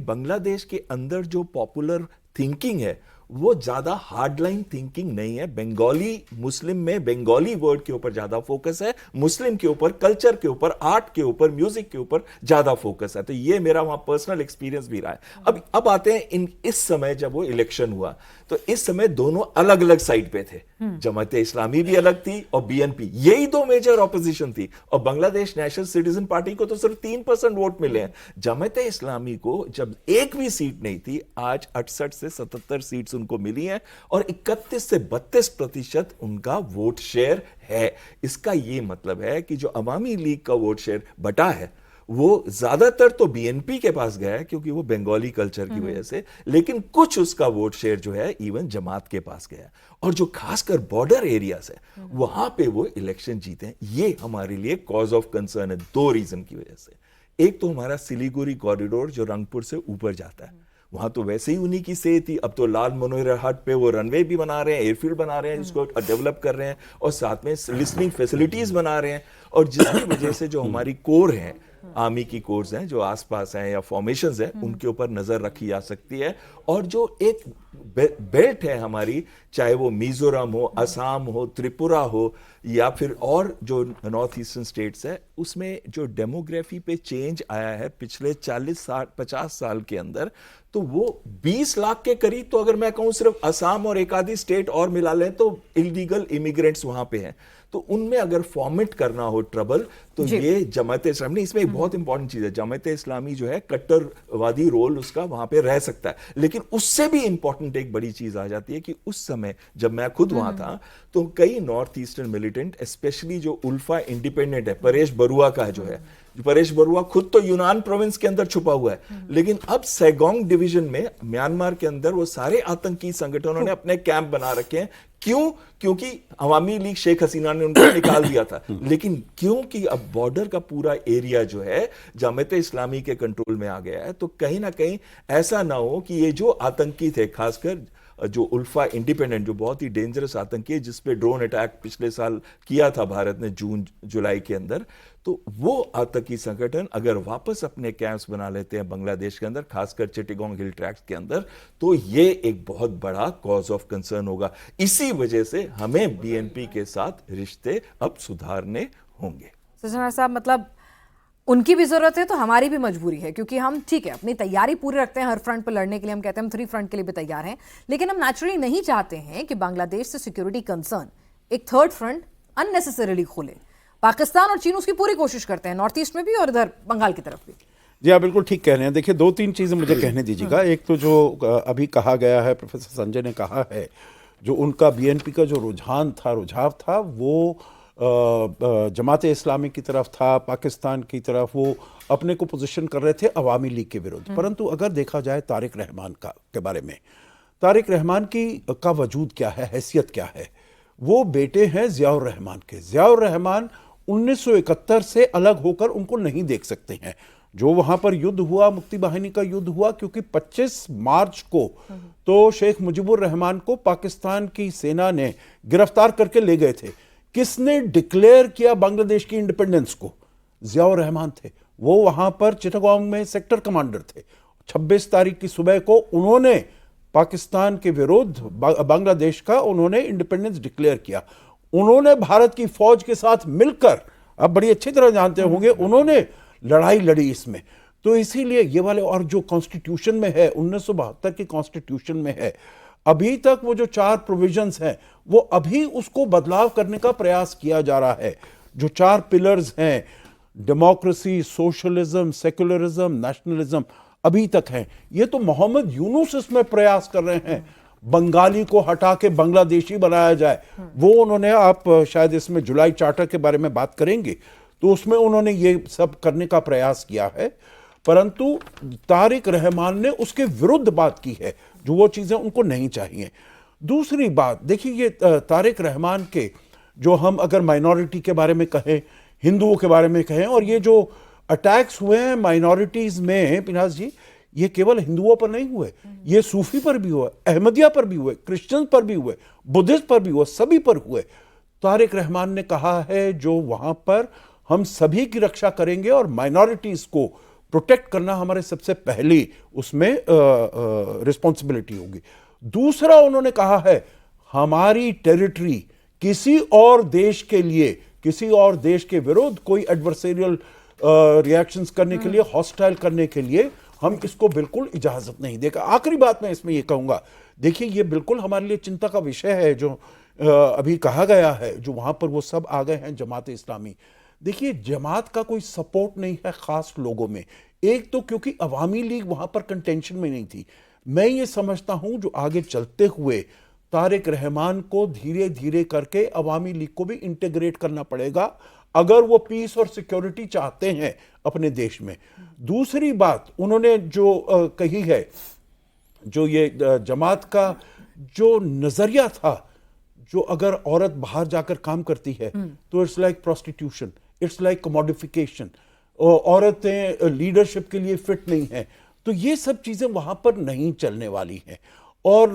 बांग्लादेश के अंदर जो पॉपुलर थिंकिंग है वो ज्यादा हार्डलाइन थिंकिंग नहीं है। बंगाली मुस्लिम में बंगाली वर्ड के ऊपर ज्यादा फोकस है, मुस्लिम के ऊपर, कल्चर के ऊपर, आर्ट के ऊपर, म्यूजिक के ऊपर ज्यादा फोकस है। तो ये मेरा वहां पर्सनल एक्सपीरियंस भी रहा है। अब आते हैं इस समय जब वो इलेक्शन हुआ तो इस समय दोनों अलग अलग साइड पे थे। जमाते इस्लामी भी अलग थी और बीएनपी, यही दो मेजर ऑपोजिशन थी। और बांग्लादेश नेशनल सिटीजन पार्टी को तो सिर्फ 3% वोट मिले हैं। जमाते इस्लामी को जब एक भी सीट नहीं थी, आज 68 से 77 सीट्स उनको मिली हैं और 31 से 32% उनका वोट शेयर है। इसका यह मतलब है कि जो अवामी लीग का वोट शेयर बटा है वो ज्यादातर तो बीएनपी के पास गया है क्योंकि वो बंगाली कल्चर की वजह से, लेकिन कुछ उसका वोट शेयर जो है इवन जमात के पास गया। और जो खासकर बॉर्डर एरियाज है वहां पे वो इलेक्शन जीते हैं। ये हमारे लिए कॉज ऑफ कंसर्न है दो रीजन की वजह से। एक तो हमारा सिलीगुड़ी कॉरिडोर जो रंगपुर से ऊपर जाता है, वहां तो वैसे ही उन्हीं की से थी। अब तो लाल मनोहर हाट पे वो रनवे भी बना रहे हैं, एयरफील्ड बना रहे हैं, इसको डेवलप कर रहे हैं और साथ में लिसनिंग फैसिलिटीज बना रहे हैं। और जिसकी वजह से जो हमारी कोर है, आर्मी की कोर्स हैं जो आसपास हैं या फॉर्मेशंस हैं, उनके ऊपर नजर रखी जा सकती है। और जो एक बेल्ट है हमारी, चाहे वो मिजोरम हो, असम हो, त्रिपुरा हो या फिर और जो नॉर्थ ईस्टर्न स्टेट्स है, उसमें जो डेमोग्राफी पे चेंज आया है पिछले 40-50 साल के अंदर, तो वो 20 लाख के करीब, तो अगर मैं कहूं सिर्फ असम और एक आधी स्टेट और मिला लें तो इलीगल इमिग्रेंट्स वहां पे हैं। तो उनमें अगर फॉर्मेट करना हो ट्रबल तो ये जमाते इस्लामी, इसमें एक बहुत इंपॉर्टेंट चीज है, जमाते इस्लामी जो है कट्टरवादी रोल उसका वहां पे रह सकता है। लेकिन उससे भी इंपॉर्टेंट एक बड़ी चीज आ जाती है कि उस समय जब मैं खुद वहां था तो कई नॉर्थ ईस्टर्न मिलिटेंट, स्पेशली जो उल्फा इंडिपेंडेंट है, परेश बरुआ का जो है, परेश बरुआ खुद तो यूनान प्रोविंस के अंदर छुपा हुआ है, लेकिन अब सैगोंग डिवीजन में म्यांमार के अंदर वो सारे आतंकी संगठनों ने अपने कैंप बना रखे हैं। क्यों? क्योंकि अवामी लीग शेख हसीना ने उनको निकाल दिया था। लेकिन क्योंकि अब बॉर्डर का पूरा एरिया जो है जमात इस्लामी के कंट्रोल में आ गया है, तो कहीं ना कहीं ऐसा ना हो कि ये जो आतंकी थे, खासकर जो उल्फा इंडिपेंडेंट, जो बहुत ही डेंजरस आतंकी है, जिसपे ड्रोन अटैक पिछले साल किया था भारत ने जून जुलाई के अंदर, तो वो आतंकी संगठन अगर वापस अपने कैंप्स बना लेते हैं बांग्लादेश के अंदर, खासकर चिटागोंग हिल ट्रैक्ट के अंदर, तो ये एक बहुत बड़ा कॉज ऑफ कंसर्न होगा। इसी वजह से हमें बीएनपी के साथ रिश्ते अब सुधारने होंगे। सजना साहब, मतलब उनकी भी जरूरत है तो हमारी भी मजबूरी है, क्योंकि हम ठीक है अपनी तैयारी पूरी रखते हैं हर फ्रंट पर लड़ने के लिए, हम कहते हैं हम 3 फ्रंट के लिए भी तैयार हैं, लेकिन हम नेचुरली नहीं चाहते हैं कि बांग्लादेश से सिक्योरिटी कंसर्न एक थर्ड फ्रंट अननेसेसरीली खोले। पाकिस्तान और चीन उसकी पूरी कोशिश करते हैं, नॉर्थ ईस्ट में भी और इधर बंगाल की तरफ भी। जी आप बिल्कुल ठीक कह रहे हैं। देखिए 2-3 चीज़ें मुझे कहने दीजिएगा। एक तो जो अभी कहा गया है, प्रोफेसर संजय ने कहा है, जो उनका बीएनपी का जो रुझाव था वो जमाते इस्लामी की तरफ था, पाकिस्तान की तरफ वो अपने को पोजीशन कर रहे थे अवामी लीग के विरुद्ध। परंतु अगर देखा जाए तारिक रहमान के बारे में, तारिक रहमान का वजूद क्या है, हैसियत क्या है? वो बेटे हैं ज़ियाउर रहमान के। ज़ियाउर रहमान 1971 से अलग होकर उनको नहीं देख सकते हैं। जो वहां पर युद्ध हुआ, मुक्ति बाहिनी का युद्ध हुआ, क्योंकि 25 मार्च को तो शेख मुजीबुर रहमान को पाकिस्तान की सेना ने गिरफ्तार करके ले गए थे। किसने डिक्लेयर किया बांग्लादेश की इंडिपेंडेंस को? ज़ियाउर रहमान थे। वो वहां पर चिटागोंग में सेक्टर कमांडर थे। 26 तारीख की सुबह को उन्होंने पाकिस्तान के विरुद्ध बांग्लादेश का उन्होंने इंडिपेंडेंस डिक्लेयर किया। उन्होंने भारत की फौज के साथ मिलकर, आप बड़ी अच्छी तरह जानते होंगे, उन्होंने लड़ाई लड़ी इसमें। तो इसीलिए ये वाले, और जो कॉन्स्टिट्यूशन में है 1972 की कॉन्स्टिट्यूशन में है, अभी तक वो जो 4 प्रोविजंस हैं वो अभी उसको बदलाव करने का प्रयास किया जा रहा है। जो 4 पिलर्स हैं, डेमोक्रेसी, सोशलिज्म, सेकुलरिज्म, नेशनलिज्म, अभी तक हैं। ये तो मोहम्मद यूनुस इसमें प्रयास कर रहे हैं बंगाली को हटा के बांग्लादेशी बनाया जाए। वो उन्होंने, आप शायद इसमें जुलाई चार्टर के बारे में बात करेंगे, तो उसमें उन्होंने ये सब करने का प्रयास किया है। परंतु तारिक रहमान ने उसके विरुद्ध बात की है, जो वो चीज़ें उनको नहीं चाहिए। दूसरी बात देखिए, ये तारिक रहमान के जो, हम अगर माइनॉरिटी के बारे में कहें, हिंदुओं के बारे में कहें, और ये जो अटैक्स हुए हैं माइनॉरिटीज़ में पिनाज जी, ये केवल हिंदुओं पर नहीं हुए, ये सूफी पर भी हुए, अहमदिया पर भी हुए, क्रिश्चियन पर भी हुए, बुद्धिस्ट पर भी हुए, सभी पर हुए। तारिक रहमान ने कहा है जो वहाँ पर हम सभी की रक्षा करेंगे और माइनॉरिटीज़ को प्रोटेक्ट करना हमारे सबसे पहली उसमें रिस्पॉन्सिबिलिटी होगी। दूसरा उन्होंने कहा है हमारी टेरिटरी किसी और देश के लिए, किसी और देश के विरुद्ध कोई एडवर्सेरियल रिएक्शंस करने के लिए, हॉस्टाइल करने के लिए हम इसको बिल्कुल इजाजत नहीं देगा। आखिरी बात मैं इसमें ये कहूंगा, देखिए ये बिल्कुल हमारे लिए चिंता का विषय है जो अभी कहा गया है, जो वहां पर वो सब आ गए हैं जमात इस्लामी। देखिए जमात का कोई सपोर्ट नहीं है खास लोगों में, एक तो क्योंकि अवामी लीग वहां पर कंटेंशन में नहीं थी। मैं ये समझता हूं जो आगे चलते हुए तारिक रहमान को धीरे धीरे करके अवामी लीग को भी इंटीग्रेट करना पड़ेगा अगर वो पीस और सिक्योरिटी चाहते हैं अपने देश में। दूसरी बात उन्होंने जो कही है, जो ये जमात का जो नजरिया था, जो अगर औरत बाहर जाकर काम करती है तो it's like prostitution, it's like commodification, औरतें लीडरशिप के लिए फिट नहीं है, तो ये सब चीजें वहां पर नहीं चलने वाली हैं। और